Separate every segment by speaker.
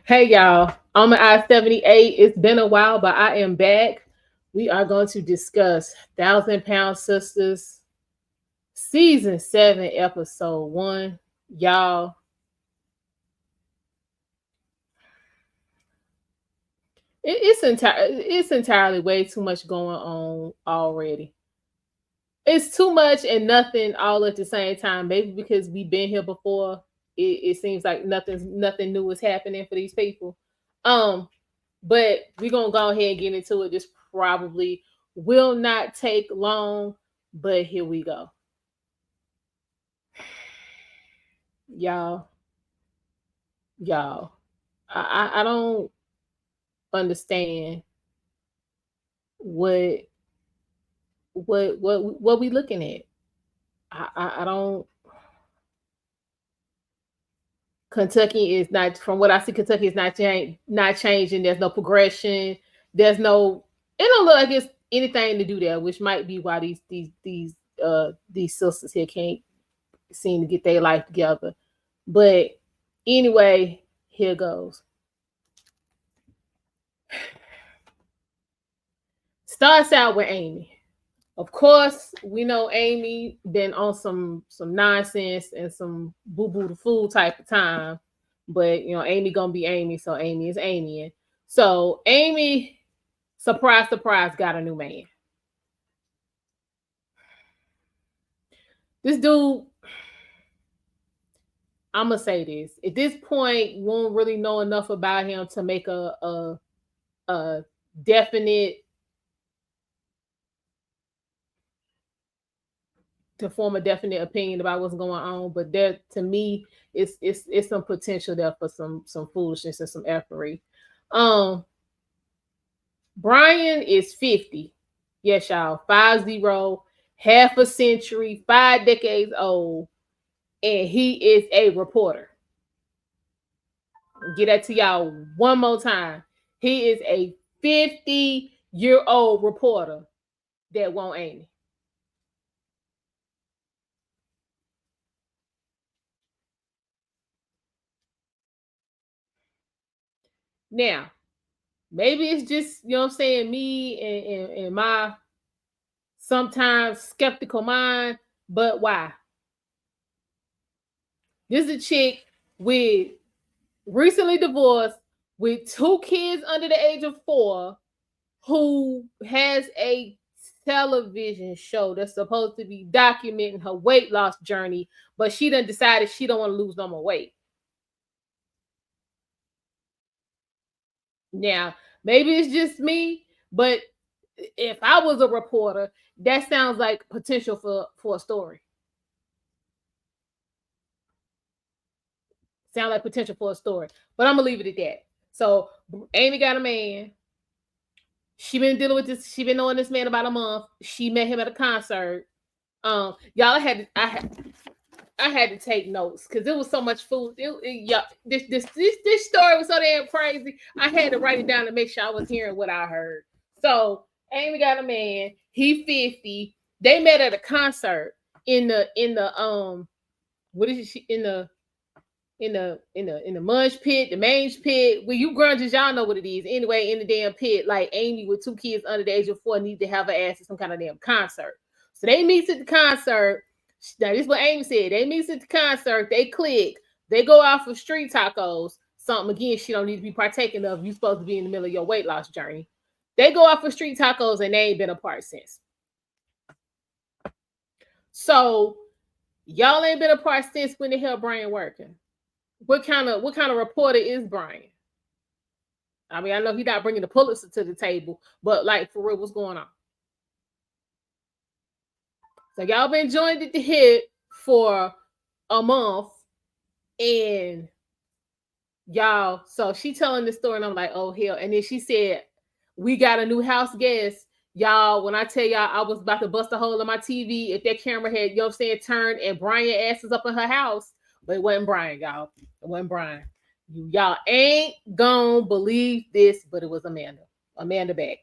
Speaker 1: Hey y'all, I'm at I-78. It's been a while, but I am back. We are going to discuss £1,000 Sisters, Season 7, Episode 1. Y'all, it's entirely way too much going on already. It's too much and nothing all at the same time. Maybe because we've been here before, it seems like nothing new is happening for these people. Um, but we're gonna go ahead and get into it. This probably will not take long, but here we go. Y'all, y'all. I don't understand what what we looking at. I don't. Kentucky is not, from what I see, Kentucky is not changing. There's no progression. There's no, it don't look like it's anything to do there, which might be why these sisters here can't seem to get their life together. But anyway, here goes. Starts out with Amy. Of course, we know Amy been on some nonsense and some boo boo the fool type of time, but Amy gonna be Amy, so Amy is Amy. So Amy, surprise, surprise, got a new man. This dude, I'm gonna say this. At this point, won't really know enough about him to make a definite to form a definite opinion about what's going on. But there, to me, it's some potential there for some foolishness and some effery. Um, Brian is 50. Yes, y'all, 50, half a century, 5 decades old, and he is a reporter. Get that to y'all one more time. He is a 50-year-old reporter that won't Amy. Now, maybe it's just, what I'm saying, me and my sometimes skeptical mind, but why? This is a chick with recently divorced with 2 kids under the age of 4 who has a television show that's supposed to be documenting her weight loss journey, but she done decided she don't want to lose no more weight. Now, maybe it's just me, but if I was a reporter, that sounds like potential for a story. Sound like potential for a story. But I'm gonna leave it at that. So Amy got a man. She been dealing with this. She been knowing this man about a month. She met him at a concert. Y'all I had to take notes because it was so much food. Yeah, this story was so damn crazy. I had to write it down to make sure I was hearing what I heard. So Amy got a man. He 50. They met at a concert in the what is she in the munch pit, the mange pit. Well, you grunges, y'all know what it is. Anyway, in the damn pit, like Amy with 2 kids under the age of 4 need to have her ass at some kind of damn concert. So they meet at the concert. Now this is what Amy said. They meet at the concert. They click. They go out for street tacos. Something again she don't need to be partaking of. You supposed to be in the middle of your weight loss journey. They go out for street tacos and they ain't been apart since. So y'all ain't been apart since. When the hell Brian working? What kind of reporter is Brian? I mean, I know he's not bringing the Pulitzer to the table, but like for real, what's going on? So y'all been joined at the hip for a month, and y'all. So she telling the story, and I'm like, oh hell! And then she said, we got a new house guest. Y'all, when I tell y'all I was about to bust a hole in my TV if that camera had, turned and Brian ass is up in her house, but it wasn't Brian, y'all. It wasn't Brian. Y'all ain't gonna believe this, but it was Amanda. Amanda back.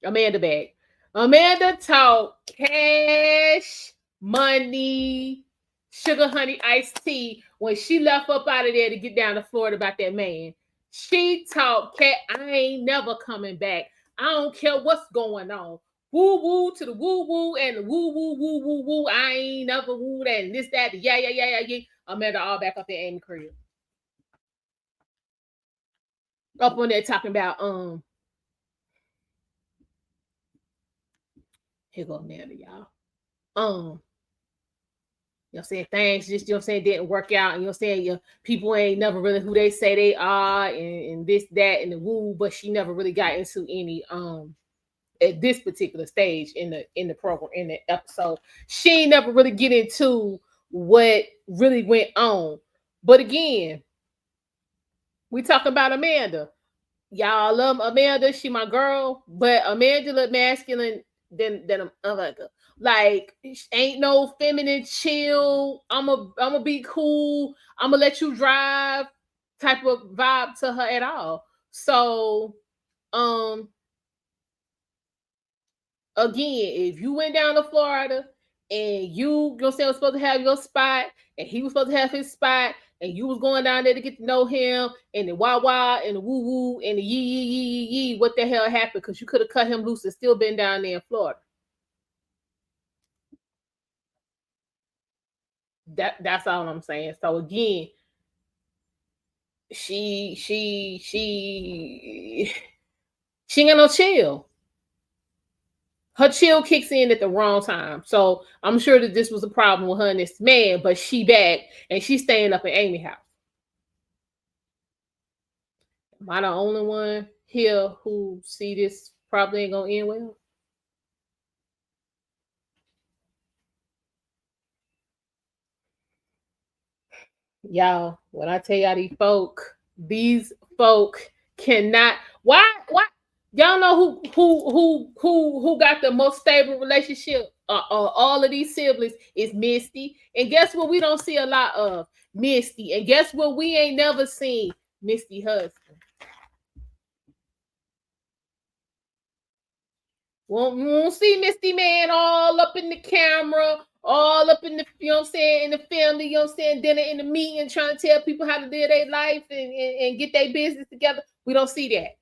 Speaker 1: Amanda back. Amanda talk cash, money, sugar honey iced tea when she left up out of there to get down to Florida about that man. She talked, cat, I ain't never coming back. I don't care what's going on. Woo woo to the woo woo and the woo woo woo woo woo. I ain't never woo that and this, that, yeah, yeah, yeah, yeah, yeah. Amanda all back up in Amy crib. Up on there talking about here go Amanda, y'all. You know what I'm saying? Things just, you know what I'm saying, didn't work out. And you know what I'm saying? Your people ain't never really who they say they are and this, that, and the woo, but she never really got into any at this particular stage in the program, in the episode. She ain't never really get into what really went on. But again, we talk about Amanda. Y'all love Amanda. She my girl, but Amanda look masculine than Amanda. Like ain't no feminine chill. I'ma be cool. I'ma let you drive type of vibe to her at all. So um again, if you went down to Florida and you know saying was supposed to have your spot and he was supposed to have his spot and you was going down there to get to know him and the wah wah and the woo woo and the yee yee yee yee yee, what the hell happened? Because you could have cut him loose and still been down there in Florida. That's all I'm saying. So again, she ain't got no chill. Her chill kicks in at the wrong time. So I'm sure that this was a problem with her and this man, but she back and she's staying up in Amy's house. Am I the only one here who see this probably ain't gonna end well? Y'all, when I tell y'all these folk cannot. Why? Y'all know who got the most stable relationship? All of these siblings is Misty, and guess what? We don't see a lot of Misty, and guess what? We ain't never seen Misty husband. We won't see Misty man all up in the camera, all up in the, you know what I'm saying, in the family, you know what I'm saying, dinner in the meeting, trying to tell people how to live their life and get their business together. We don't see that.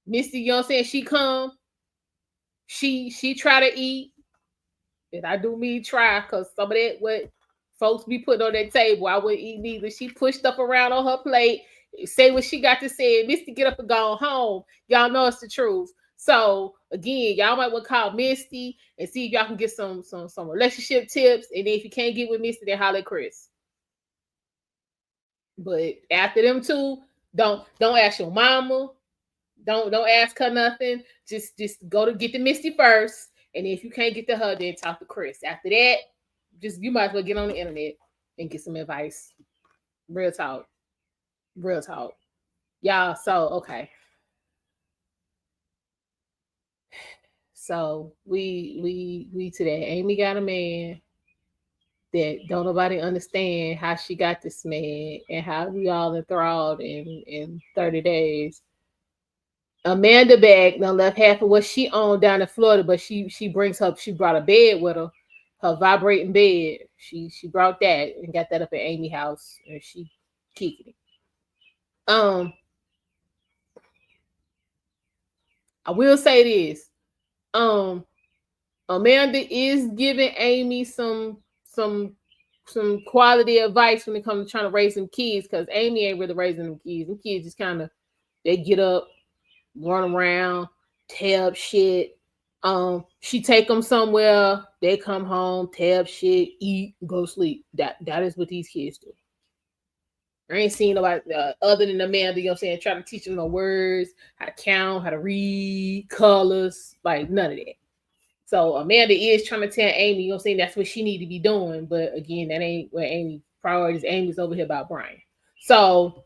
Speaker 1: Misty, you know what I'm saying, she come, she try to eat, and I do mean try, because some of that what folks be putting on their table, I wouldn't eat neither. She pushed stuff around on her plate, say what she got to say, Misty get up and go home. Y'all know it's the truth. So again, y'all might want to call Misty and see if y'all can get some relationship tips. And then if you can't get with Misty, then holler at Chris. But after them two, don't ask your mama. Don't ask her nothing. Just go to get the Misty first. And if you can't get to her, then talk to Chris. After that, just you might as well get on the internet and get some advice. Real talk. Real talk. Y'all, so okay. So we today. Amy got a man that don't nobody understand how she got this man and how we all enthralled in 30 days. Amanda back now left half of what she owned down in Florida, but she brings her, she brought a bed with her vibrating bed. She brought that and got that up at Amy's house and she kicking it. I will say this. Amanda is giving Amy some quality advice when it comes to trying to raise some kids, because Amy ain't really raising them kids. Them kids just kind of they get up, run around, tear up shit. She take them somewhere, they come home, tear up shit, eat, go sleep. That is what these kids do. I ain't seen nobody other than Amanda, you know what I'm saying, trying to teach them the words, how to count, how to read, colors, like none of that. So Amanda is trying to tell Amy, you know what I'm saying, that's what she need to be doing. But again, that ain't what Amy priorities. Amy's over here about Brian. So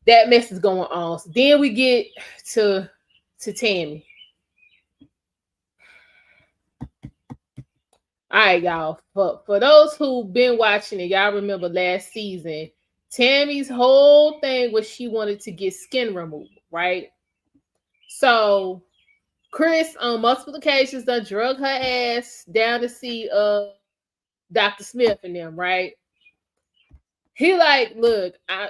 Speaker 1: that mess is going on. So then we get to Tammy. All right, y'all. For those who've been watching it, y'all remember last season, Tammy's whole thing was she wanted to get skin removal, right? So Chris on multiple occasions done drug her ass down to see Dr. Smith and them, right? He like, look, I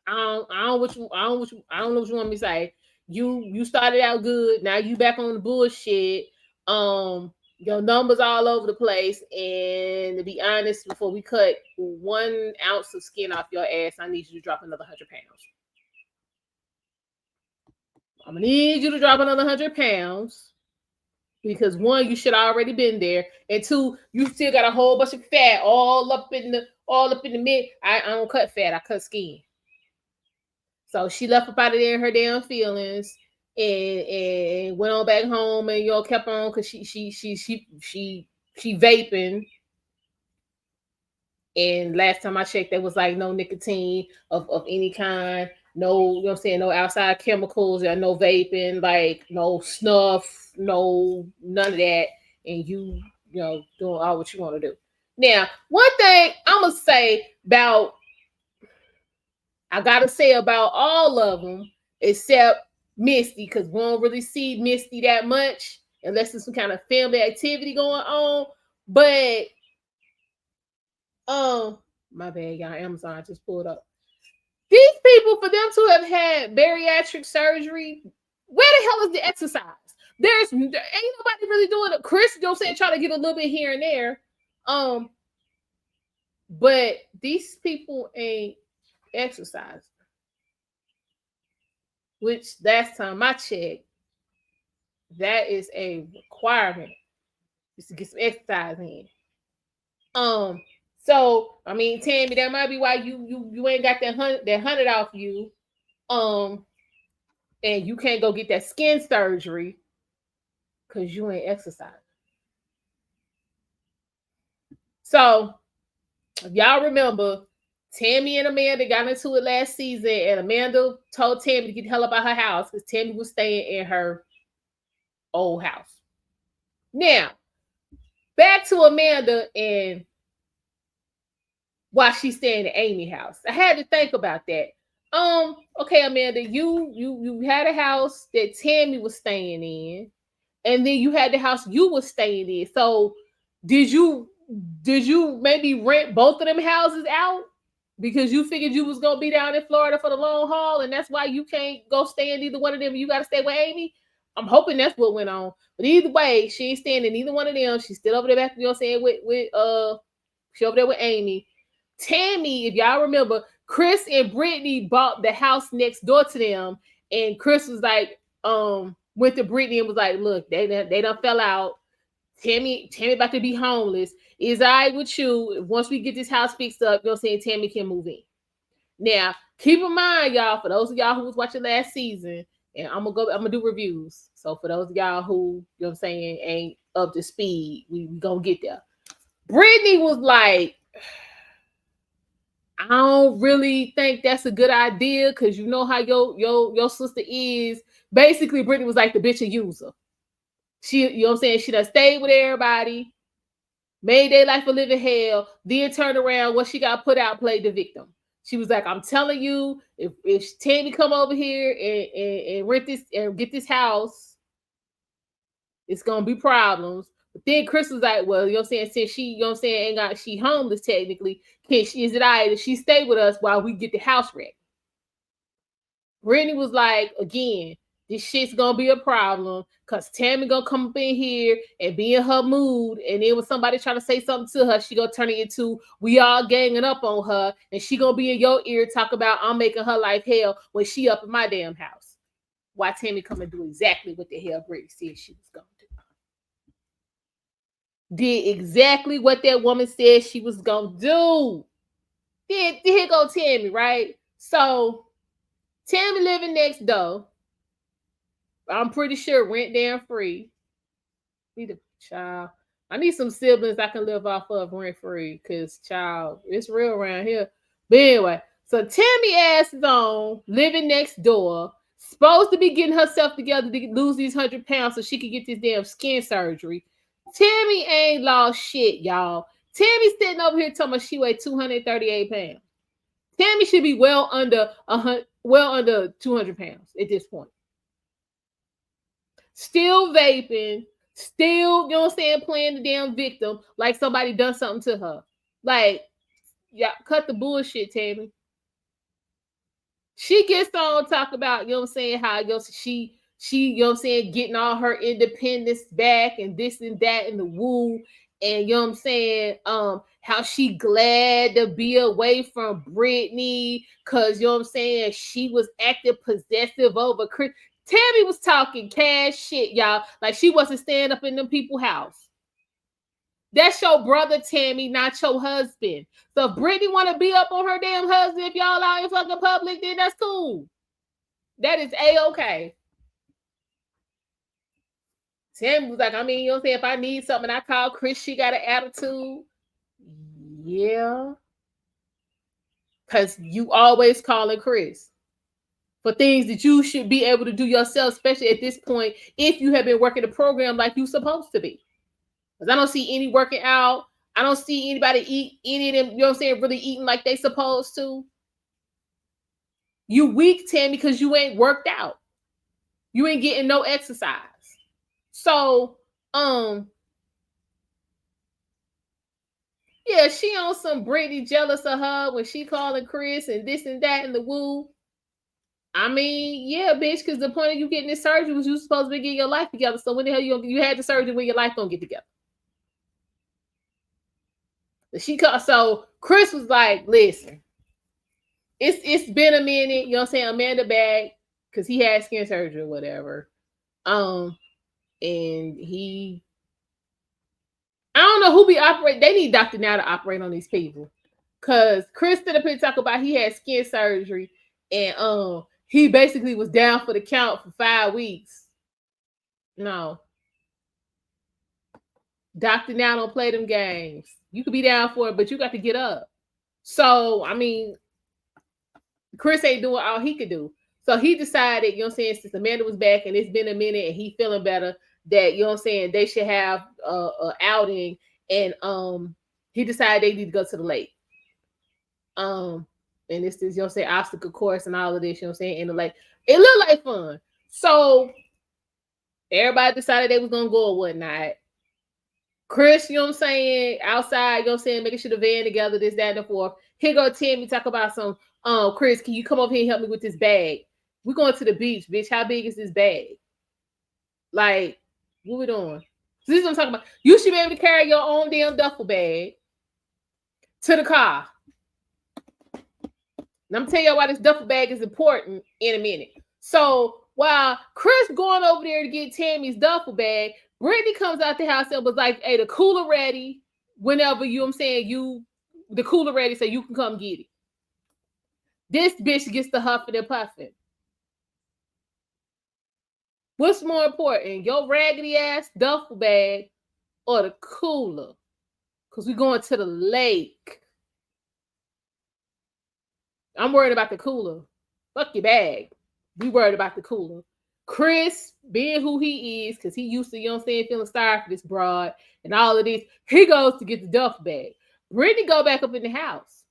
Speaker 1: don't know what you want me to say. You started out good. Now you back on the bullshit. Your numbers all over the place. And to be honest, before we cut 1 ounce of skin off your ass, I need you to drop another 100 pounds. I'm gonna need you to drop another 100 pounds. Because 1, you should have already been there, and 2, you still got a whole bunch of fat all up in the mid. I don't cut fat, I cut skin. So she left up out of there in her damn feelings, and went on back home, and y'all kept on because she vaping. And last time I checked, there was like no nicotine of any kind, no, you know what I'm saying, no outside chemicals, or no vaping, like no snuff, no none of that. And you know, doing all what you want to do. Now, one thing I'm gonna say about I gotta say about all of them, except Misty, because we don't really see Misty that much unless there's some kind of family activity going on. But my bad, y'all. Amazon just pulled up. These people, for them to have had bariatric surgery, where the hell is the exercise? Ain't nobody really doing it. Chris, you know what I'm saying, trying to get a little bit here and there. But these people ain't exercising. Which last time I checked, that is a requirement, is to get some exercise in. So I mean, Tammy, that might be why you ain't got that 100 off you. And you can't go get that skin surgery because you ain't exercising. So if y'all remember, Tammy and Amanda got into it last season, and Amanda told Tammy to get the hell up out her house because Tammy was staying in her old house. Now, back to Amanda and why she's staying at Amy's house. I had to think about that. Okay, Amanda, you had a house that Tammy was staying in, and then you had the house you were staying in. So did you maybe rent both of them houses out because you figured you was gonna be down in Florida for the long haul, and that's why you can't go stay in either one of them? You got to stay with Amy. I'm hoping that's what went on. But either way, she ain't staying in either one of them. She's still over there back, you know what I'm saying, with she over there with Amy. Tammy, if y'all remember, Chris and Brittany bought the house next door to them, and Chris was like, went to Brittany and was like, look, they done fell out. Tammy about to be homeless. Is I with you? Once we get this house fixed up, you know what I'm saying, Tammy can move in. Now, keep in mind, y'all, for those of y'all who was watching last season, and I'm gonna do reviews. So for those of y'all who, you know what I'm saying, ain't up to speed, we gonna get there. Brittany was like, I don't really think that's a good idea because you know how your sister is. Basically, Brittany was like the bitch a user. She, you know what I'm saying, she done stayed with everybody, made their life a living hell, then turned around, what she got put out, played the victim. She was like, I'm telling you, if Tammy come over here and rent this and get this house, it's gonna be problems. But then Chris was like, well, you know what I'm saying, since she, you know what I'm saying, she homeless technically, is it all right if she stay with us while we get the house ready? Brittany was like, again, this shit's gonna be a problem because Tammy gonna come up in here and be in her mood, and then when somebody trying to say something to her, she gonna turn it into we all ganging up on her, and she gonna be in your ear talk about I'm making her life hell when she up in my damn house. Why Tammy come and do exactly what the hell Brittany said she was gonna do. Did exactly what that woman said she was gonna do. Then here go Tammy, right? So Tammy living next door. I'm pretty sure rent damn free. Need a child. I need some siblings I can live off of rent free. Cause child, it's real around here. But anyway, so Tammy ass is on, living next door, supposed to be getting herself together to lose these 100 pounds so she could get this damn skin surgery. Tammy ain't lost shit, y'all. Tammy's sitting over here talking about she weighed 238 pounds. Tammy should be well under 200 pounds at this point. Still vaping, still, you know what I'm saying, playing the damn victim like somebody done something to her. Like, Yeah, cut the bullshit, Tammy. She gets on talk about, you know what I'm saying, how, you know, she, you know what I'm saying, getting all her independence back and this and that and the woo. And you know what I'm saying, how she glad to be away from Brittany because you know what I'm saying, she was acting possessive over Chris. Tammy was talking cash shit, y'all. Like she wasn't staying up in them people's house. That's your brother, Tammy, not your husband. So if Brittany want to be up on her damn husband, if y'all out in fucking public, then that's cool. That is A-okay. Tammy was like, I mean, you know what I'm saying? If I need something, I call Chris, she got an attitude. Yeah. Because you always calling Chris for things that you should be able to do yourself, especially at this point, if you have been working the program like you supposed to be. Because I don't see any working out. I don't see anybody eat any of them, you know what I'm saying, really eating like they supposed to. You weak, Tammy, because you ain't worked out. You ain't getting no exercise. So, yeah, she on some Brittany jealous of her when she calling Chris and this and that and the woo. I mean, yeah, bitch, because the point of you getting this surgery was you supposed to be getting your life together. So when the hell you had the surgery when your life don't get together? So Chris was like, listen, it's been a minute, you know what I'm saying? Amanda back because he had skin surgery or whatever. And he, I don't know who be operating. They need Dr. Now to operate on these people. Cause Chris did a talk about he had skin surgery and he basically was down for the count for 5 weeks. No. Dr. Now don't play them games. You could be down for it, but you got to get up. So, I mean, Chris ain't doing all he could do. So he decided, you know what I'm saying, since Amanda was back and it's been a minute and he feeling better, that, you know what I'm saying, they should have a outing. And he decided they need to go to the lake. And it's this, you know what I'm saying, obstacle course and all of this, you know what I'm saying, in the lake. It looked like fun. So everybody decided they was gonna go or whatnot. Chris, you know what I'm saying, outside, you know what I'm saying, making sure the van together, this, that, and the fourth. Here go Tammy talk about some, Chris, can you come over here and help me with this bag? We're going to the beach, bitch. How big is this bag? Like, what we doing? So this is what I'm talking about. You should be able to carry your own damn duffel bag to the car. And I'm telling you why this duffel bag is important in a minute. So while Chris going over there to get Tammy's duffel bag, Brittany comes out the house and was like, hey, the cooler ready whenever, you know what I'm saying, the cooler ready so you can come get it. This bitch gets the huffing and puffing. What's more important, your raggedy ass duffel bag or the cooler? Because we're going to the lake. I'm worried about the cooler. Fuck your bag. We worried about the cooler. Chris, being who he is, because he used to, you know what I'm saying, feeling sorry for this broad and all of this, he goes to get the duffel bag. Brittany go back up in the house.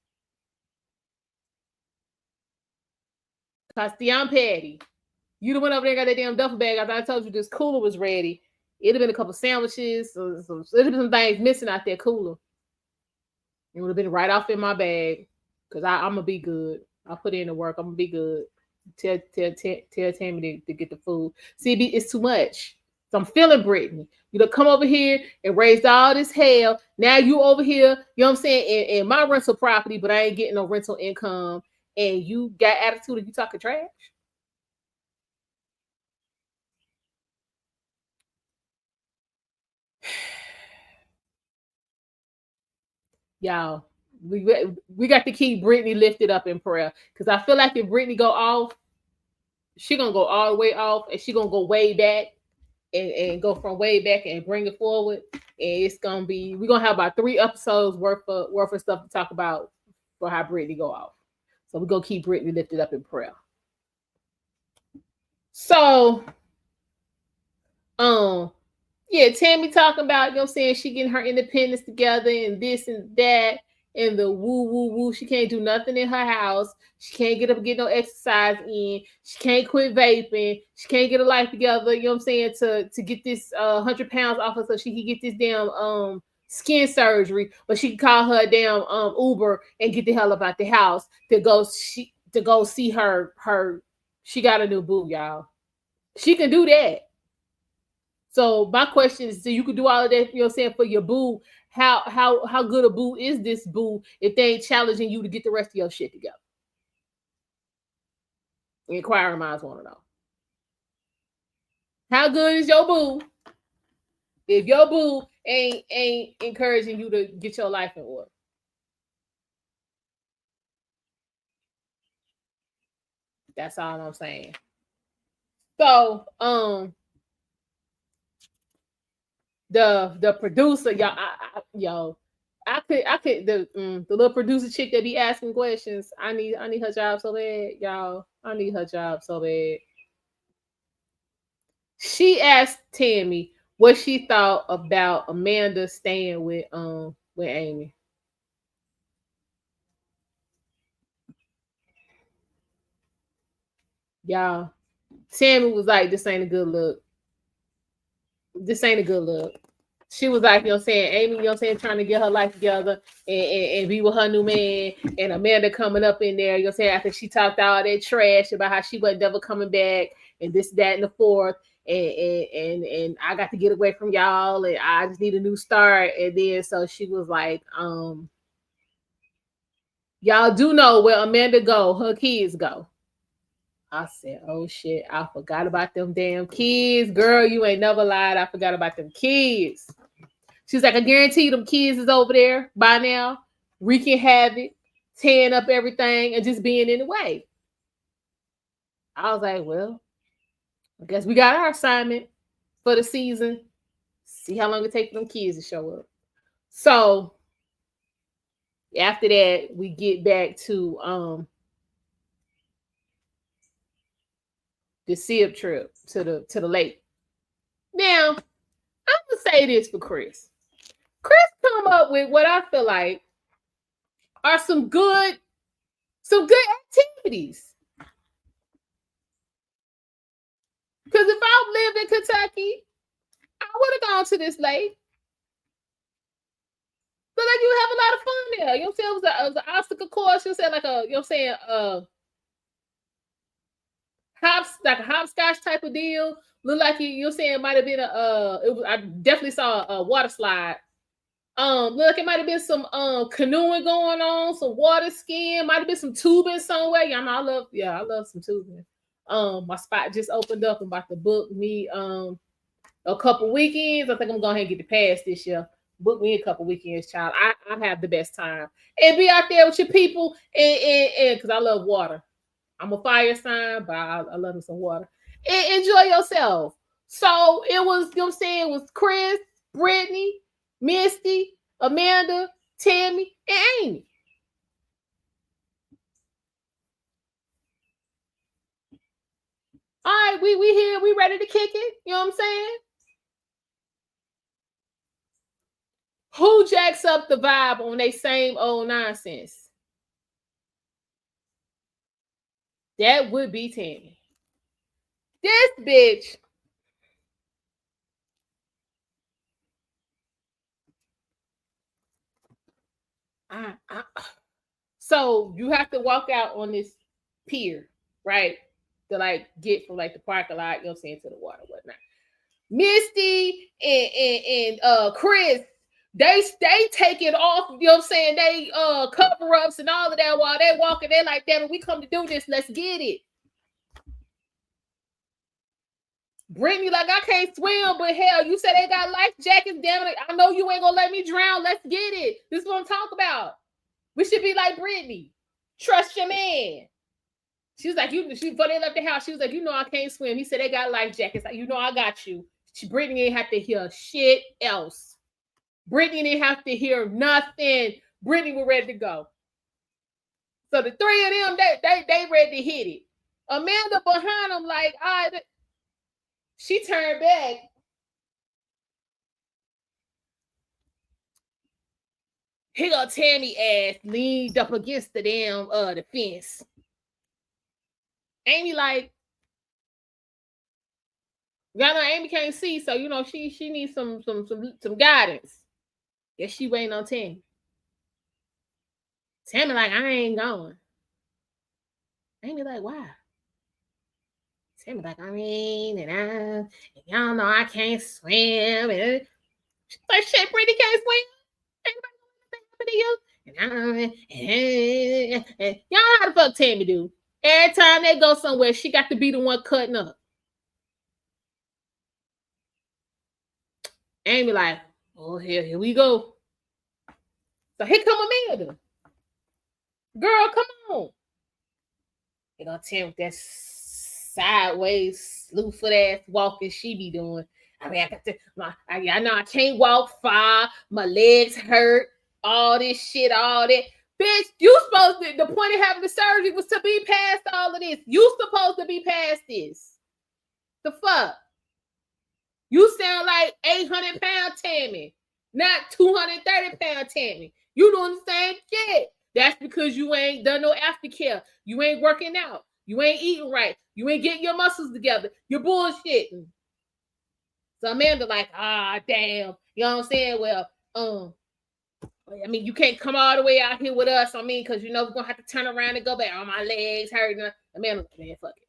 Speaker 1: Because I'm petty. You done went over there and got that damn duffel bag after I told you this cooler was ready. It'd have been a couple sandwiches. It'd have been some things missing out there cooler. It would have been right off in my bag. Because I'm going to be good. I'll put in the work. I'm going to be good. Tell Tammy to get the food. See, it's too much. So I'm feeling Brittany. You know, come over here and raised all this hell. Now you over here, you know what I'm saying, in my rental property, but I ain't getting no rental income. And you got attitude and you talking trash. Y'all, we got to keep Brittany lifted up in prayer. Because I feel like if Brittany go off, she going to go all the way off and she going to go way back. And go from way back and bring it forward. And it's gonna be, we're gonna have about 3 episodes worth of stuff to talk about for how Brittany go off. So we're gonna keep Brittany lifted up in prayer. So yeah, Tammy talking about, you know what I'm saying, she getting her independence together and this and that and the woo. She can't do nothing in her house. She can't get up and get no exercise in. She can't quit vaping. She can't get her life together, you know what I'm saying, to get this 100 pounds off her so she can get this damn skin surgery, but she can call her damn Uber and get the hell up out the house to go see her. She got a new boo, y'all. She can do that. So my question is, so you could do all of that, you know what I'm saying, for your boo. How good a boo is this boo if they ain't challenging you to get the rest of your shit together? Inquiring minds want to know. How good is your boo if your boo ain't encouraging you to get your life in order? That's all I'm saying. So the producer, y'all, I could the little producer chick that be asking questions. I need her job so bad, y'all. I need her job so bad. She asked Tammy what she thought about Amanda staying with Amy. Y'all, Tammy was like, "This ain't a good look. This ain't a good look." She was like, you know what I'm saying, Amy, you know what I'm saying, trying to get her life together and be with her new man, and Amanda coming up in there, you know what I'm saying, after she talked all that trash about how she wasn't never coming back and this, that, and the fourth, and I got to get away from y'all, and I just need a new start. And then so she was like, y'all do know where Amanda go, her kids go. I said, oh shit, I forgot about them damn kids. Girl, you ain't never lied. I forgot about them kids. She's like, I guarantee you them kids is over there by now, wreaking havoc, tearing up everything, and just being in the way. I was like, well, I guess we got our assignment for the season. See how long it takes them kids to show up. So after that, we get back to the SIP trip to the lake. Now, I'm gonna say this for Chris. Chris come up with what I feel like are some good activities. Because if I lived in Kentucky, I would have gone to this lake. So like you have a lot of fun there. You know what I'm saying? It was an obstacle course. You know what I'm saying? Like a, you know what I'm saying, like a hopscotch type of deal. Look like you know what I'm saying, it might have been I definitely saw a water slide. Look like it might have been some canoeing going on, some water skiing, might have been some tubing somewhere. Y'all know I love some tubing. My spot just opened up. I'm about to book me a couple weekends. I think I'm going to get the pass this year. Book me a couple weekends, child. I have the best time and be out there with your people and because I love water. I'm a fire sign, but I love me some water. And enjoy yourself. So it was, you know what I'm saying, it was Chris, Brittany, Misty, Amanda, Tammy, and Amy. All right, we here, we ready to kick it. You know what I'm saying? Who jacks up the vibe on they same old nonsense? That would be Tammy. This bitch. So you have to walk out on this pier, right? To like get from like the parking lot, you know what I'm saying, to the water, whatnot. Misty and Chris, they take it off, you know what I'm saying? They cover ups and all of that while they walking. They're like, damn it, we come to do this. Let's get it. Brittany, like, I can't swim, but hell, you said they got life jackets, damn it. I know you ain't gonna let me drown. Let's get it. This is what I'm talking about. We should be like Brittany. Trust your man. She was like, before they left the house, she was like, you know, I can't swim. He said they got life jackets. Like, you know, I got you. Brittany didn't have to hear shit else. Brittany didn't have to hear nothing. Brittany was ready to go. So the three of them, they ready to hit it. Amanda behind them, like, she turned back. Here go Tammy ass leaned up against the damn the fence. Amy like, y'all know Amy can't see, so you know she needs some guidance. Guess she waiting on Tammy. Tammy like, I ain't going. Amy like, why? Tammy like, and y'all know I can't swim. And she's like, shit, Brittany can't swim. Ain't nobody gonna to you. And y'all know how the fuck Tammy do. Every time they go somewhere, she got to be the one cutting up. Amy like, oh, here we go. So here come Amanda. Girl, come on. They gonna tell me that sideways, slew foot ass walking she be doing. I mean, I got to, I know I can't walk far. My legs hurt. All this shit, all that. Bitch, you supposed to, the point of having the surgery was to be past all of this. You supposed to be past this. The fuck? You sound like 800-pound Tammy, not 230-pound Tammy. You doing the same shit. That's because you ain't done no aftercare. You ain't working out. You ain't eating right. You ain't getting your muscles together. You're bullshitting. So Amanda like, damn. You know what I'm saying? Well, I mean, you can't come all the way out here with us. I mean, because you know we're gonna have to turn around and go back. Oh, my legs hurting. Amanda like, man, fuck it.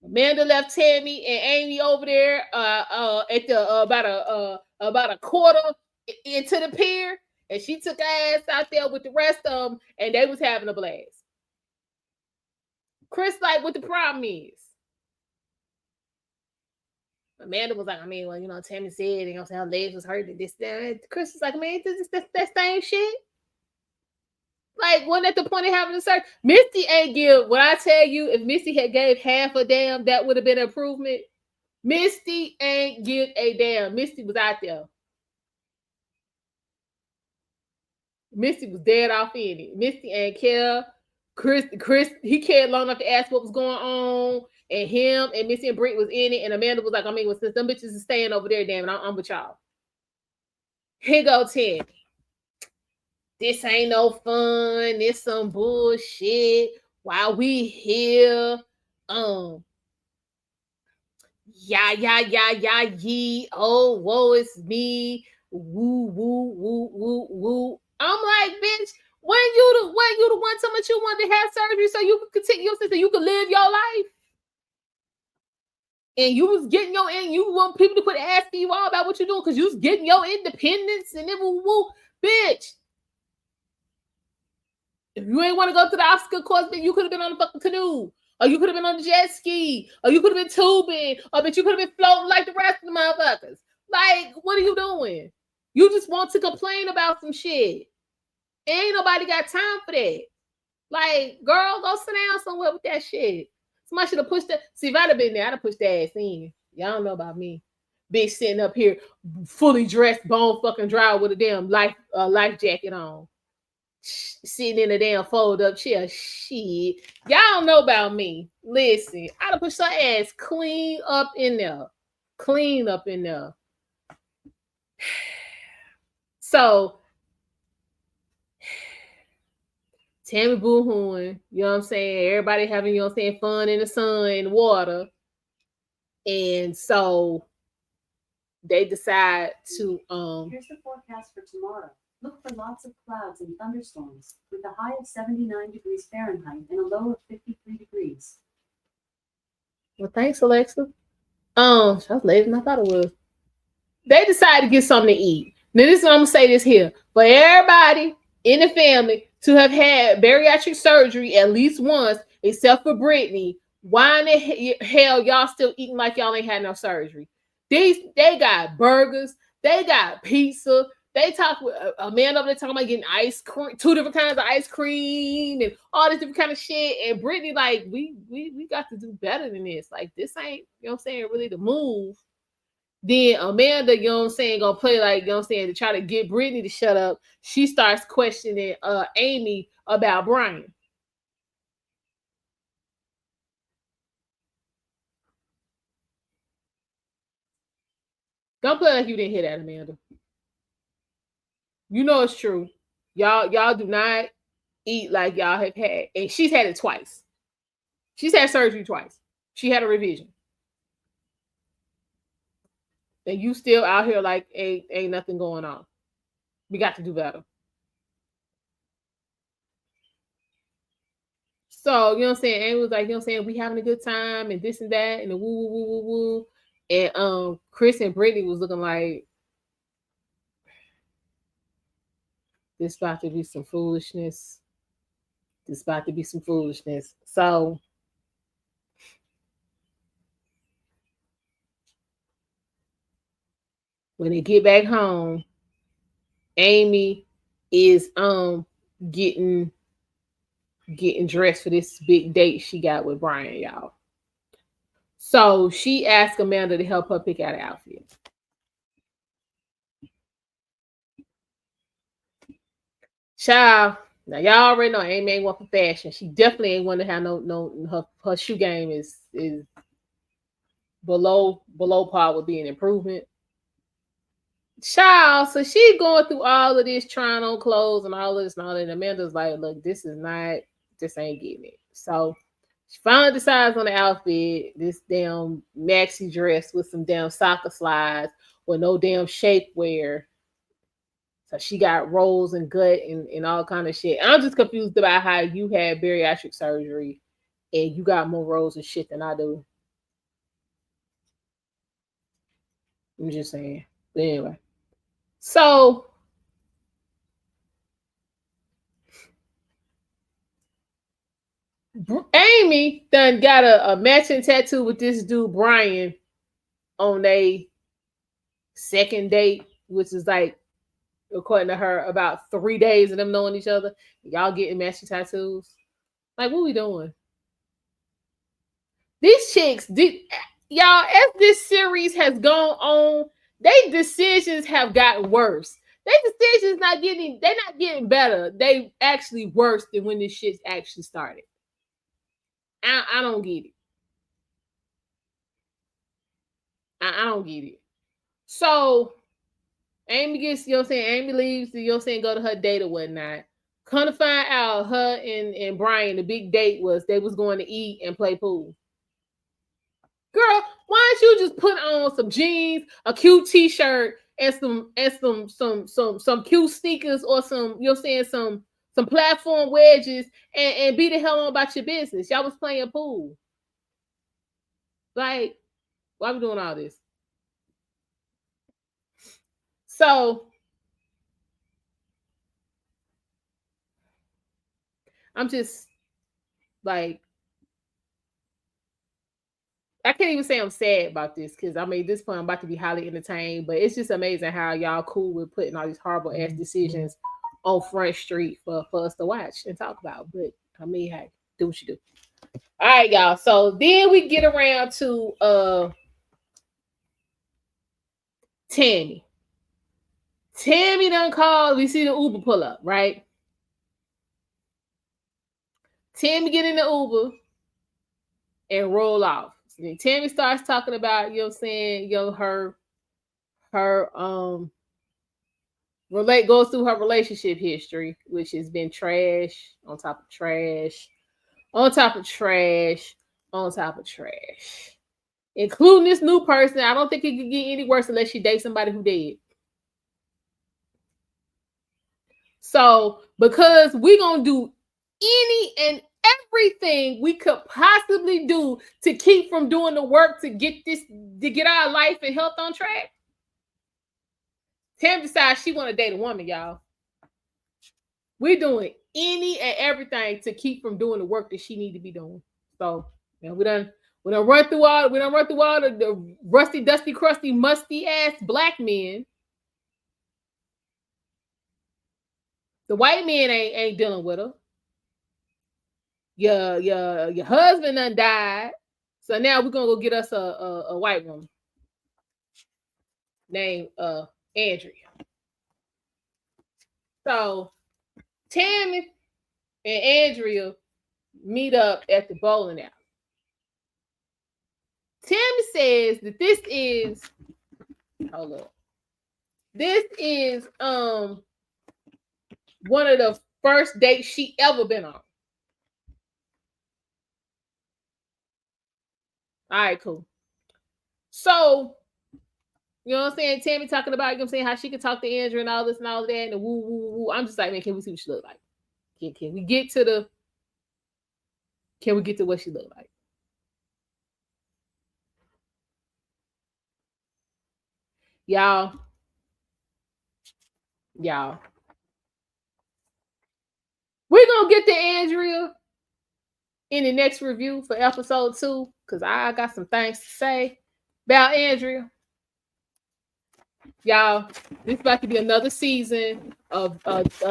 Speaker 1: Amanda left Tammy and Amy over there at the about a quarter into the pier, and she took her ass out there with the rest of them, and they was having a blast. Chris like, what the problem is? Amanda was like, I mean, well, you know, Tammy said, you know, her legs was hurting. This, that. Chris was like, man, this that same shit. Like, wasn't at the point of having a surgery? Misty ain't give. When I tell you, if Misty had gave half a damn, that would have been an improvement. Misty ain't give a damn. Misty was out there. Misty was dead off in it. Misty ain't care. Chris, he cared long enough to ask what was going on. And him and Misty and Britt was in it. And Amanda was like, I mean, well, since them bitches is staying over there, damn it, I'm with y'all. Here go Tammy. This ain't no fun. This some bullshit. While we here, yee. Oh, woe is me. Woo. I'm like, bitch, when you the one so much you wanted to have surgery so you could continue your sister, you could live your life. And you was getting your and you want people to quit asking you all about what you're doing because you was getting your independence and then woo, bitch. If you ain't want to go to the obstacle course, then you could have been on the fucking canoe. Or you could have been on the jet ski. Or you could have been tubing. Or but you could have been floating like the rest of the motherfuckers. Like, what are you doing? You just want to complain about some shit. Ain't nobody got time for that. Like, girl, go sit down somewhere with that shit. Somebody should have pushed that. See, if I'd have been there, I'd have pushed that ass in. Y'all don't know about me. Bitch sitting up here, fully dressed, bone fucking dry with a damn life jacket on. Sitting in a damn fold up chair. Shit. Y'all don't know about me. Listen, I'd have pushed her ass clean up in there. Clean up in there. So, Tammy boo-hooing, you know what I'm saying? Everybody having, you know what I'm saying, fun in the sun, in the water. And so they decide to
Speaker 2: Here's the forecast for tomorrow. Look for lots of clouds and thunderstorms with a high of 79 degrees Fahrenheit and a low of 53 degrees.
Speaker 1: Well, thanks, Alexa. That was later than I thought it was. They decided to get something to eat. Now, this is what I'm gonna say this here. For everybody in the family to have had bariatric surgery at least once, except for Brittany, why in the hell y'all still eating like y'all ain't had no surgery? They got burgers, they got pizza. They talk with a man over there talking about getting ice cream, 2 different kinds of ice cream and all this different kind of shit. And Brittany, like, we got to do better than this. Like, this ain't, you know what I'm saying, really the move. Then Amanda, you know what I'm saying, gonna play like, you know what I'm saying, to try to get Brittany to shut up. She starts questioning Amy about Brian. Don't play like you didn't hear that, Amanda. You know it's true. Y'all do not eat like y'all have had. And she's had it twice. She's had surgery twice. She had a revision. And you still out here like ain't nothing going on. We got to do better. So, you know what I'm saying? Amy was like, you know what I'm saying, we having a good time and this and that and the woo woo woo woo woo. And Chris and Brittany was looking like this about to be some foolishness. This about to be some foolishness. So when they get back home, Amy is getting dressed for this big date she got with Brian, y'all. So she asked Amanda to help her pick out an outfit. Child, now y'all already know Amy ain't one for fashion. She definitely ain't one to have her shoe game is below par would be an improvement. Child, so she going through all of this, trying on clothes and all of this and all that. And Amanda's like, look, this ain't getting it. So she finally decides on the outfit, this damn maxi dress with some damn soccer slides with no damn shapewear. So she got rolls and gut and all kind of shit. I'm just confused about how you had bariatric surgery and you got more rolls and shit than I do. I'm just saying. But anyway. So Amy done got a matching tattoo with this dude Brian on a second date, which is like, according to her, about 3 days of them knowing each other. Y'all getting matching tattoos. Like, what we doing? These chicks did, y'all, as this series has gone on, their decisions have gotten worse. Their decisions they're not getting better. They actually worse than when this shit actually started. I don't get it. I don't get it. So Amy gets, you know what I'm saying, Amy leaves, you know what I'm saying, go to her date or whatnot. Come to find out, her and Brian, the big date was they was going to eat and play pool. Girl, why don't you just put on some jeans, a cute t-shirt, and some cute sneakers or some, you know what I'm saying, some platform wedges and be the hell on about your business. Y'all was playing pool. Like, why we doing all this? So I'm just like, I can't even say I'm sad about this because I mean, at this point, I'm about to be highly entertained, but it's just amazing how y'all cool with putting all these horrible ass decisions on Front Street for us to watch and talk about. But I mean, hey, do what you do. All right, y'all. So then we get around to Tammy. Tammy done called. We see the Uber pull up, right? Tammy get in the Uber and roll off. So then Tammy starts talking about, you know what I'm saying, her goes through her relationship history, which has been trash on top of trash, on top of trash, on top of trash. Including this new person. I don't think it could get any worse unless she dates somebody who dead. So, because we're gonna do any and everything we could possibly do to keep from doing the work to get our life and health on track. Tam decides she want to date a woman, y'all. We're doing any and everything to keep from doing the work that she need to be doing. So, we done run through all the rusty, dusty, crusty, musty ass black men. The white men ain't dealing with her. Your husband done died. So now we're gonna go get us a white woman named Andrea. So Tammy and Andrea meet up at the bowling alley. Tammy says that this is one of the first dates she ever been on. All right, cool. So You know what I'm saying? Tammy talking about, you know what I'm saying, how she can talk to Andrew and all this and all that and the woo woo woo. I'm just like, man, can we see what she look like? Can we get to the can we get to what she look like? Y'all, y'all. We're gonna get to Andrea in the next review for episode 2, because I got some things to say about Andrea. Y'all, this is about to be another season of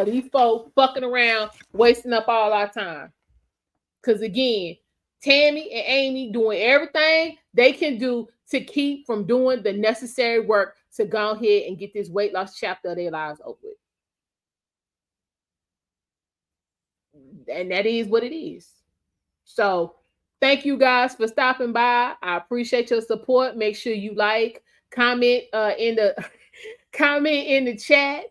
Speaker 1: these folks fucking around, wasting up all our time. Because again, Tammy and Amy doing everything they can do to keep from doing the necessary work to go ahead and get this weight loss chapter of their lives over with. And that is what it is. So thank you guys for stopping by. I appreciate your support. Make sure you like, comment in the comment in the chat,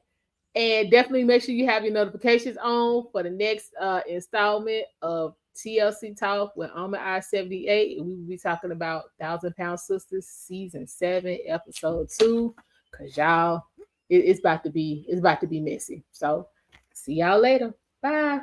Speaker 1: and definitely make sure you have your notifications on for the next installment of TLC Talk with almondeyez 78. We will be talking about 1,000-Pound Sisters season 7, episode 2. Cause y'all, it's about to be messy. So see y'all later. Bye.